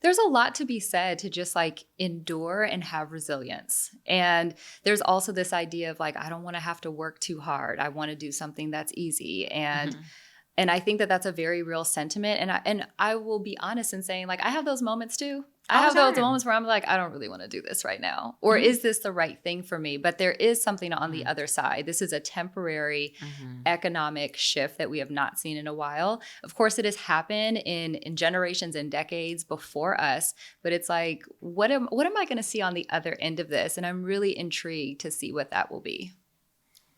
There's a lot to be said to just like endure and have resilience. And there's also this idea of like, I don't want to have to work too hard. I want to do something that's easy. And I think that that's a very real sentiment. And I will be honest in saying, like, I have those moments too. I have those moments where I'm like, I don't really want to do this right now. Or is this the right thing for me? But there is something on the other side. This is a temporary economic shift that we have not seen in a while. Of course, it has happened in generations and decades before us. But it's like, what am I going to see on the other end of this? And I'm really intrigued to see what that will be.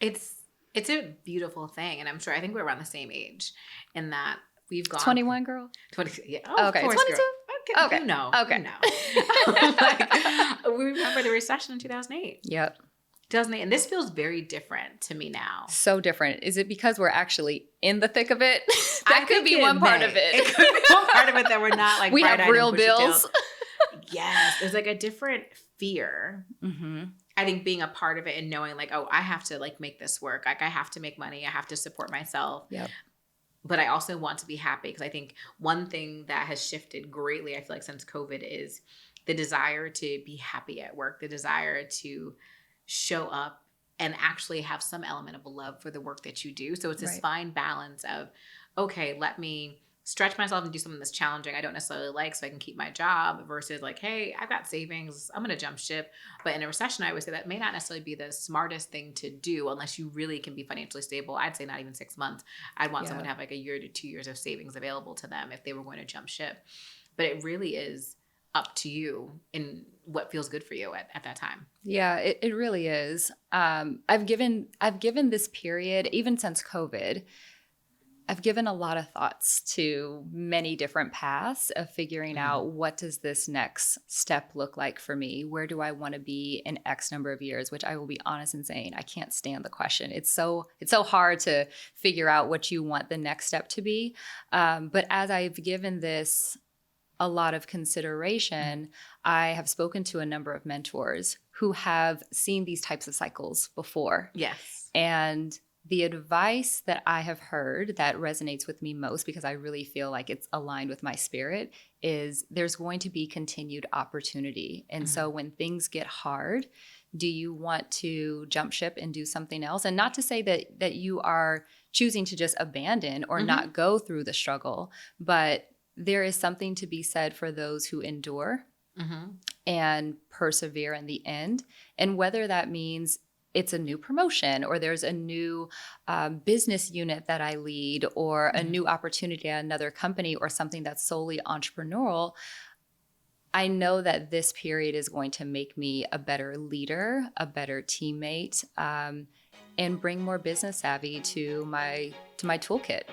It's a beautiful thing. And I think we're around the same age in that we've gone 21, girl? 20, yeah. Oh, okay. Of course, 22? Girl. Okay. You know. Okay. You know. Like, we remember the recession in 2008. Yep. 2008. And this feels very different to me now. So different. Is it because we're actually in the thick of it? That could be one part of it. It could be one part of it that we're not like we have real bills. Yes. There's like a different fear. Mm-hmm. I think being a part of it and knowing like, oh, I have to like make this work. Like I have to make money. I have to support myself. Yep. But I also want to be happy because I think one thing that has shifted greatly, I feel like since COVID, is the desire to be happy at work, the desire to show up and actually have some element of love for the work that you do. So it's this fine balance of, okay, let me stretch myself and do something that's challenging I don't necessarily like so I can keep my job versus like, hey, I've got savings, I'm going to jump ship. But in a recession, I would say that may not necessarily be the smartest thing to do unless you really can be financially stable. I'd say not even 6 months. I'd want someone to have like a year to 2 years of savings available to them if they were going to jump ship. But it really is up to you in what feels good for you at that time. Yeah, it really is. I've given this period, even since COVID, I've given a lot of thoughts to many different paths of figuring out what does this next step look like for me? Where do I want to be in X number of years? Which I will be honest in saying, I can't stand the question. It's so hard to figure out what you want the next step to be. But as I've given this a lot of consideration, I have spoken to a number of mentors who have seen these types of cycles before. Yes. And the advice that I have heard that resonates with me most, because I really feel like it's aligned with my spirit, is there's going to be continued opportunity. And so when things get hard, do you want to jump ship and do something else? And not to say that you are choosing to just abandon or not go through the struggle, but there is something to be said for those who endure and persevere in the end. And whether that means it's a new promotion or there's a new business unit that I lead or a new opportunity at another company or something that's solely entrepreneurial, I know that this period is going to make me a better leader, a better teammate, and bring more business savvy to my toolkit.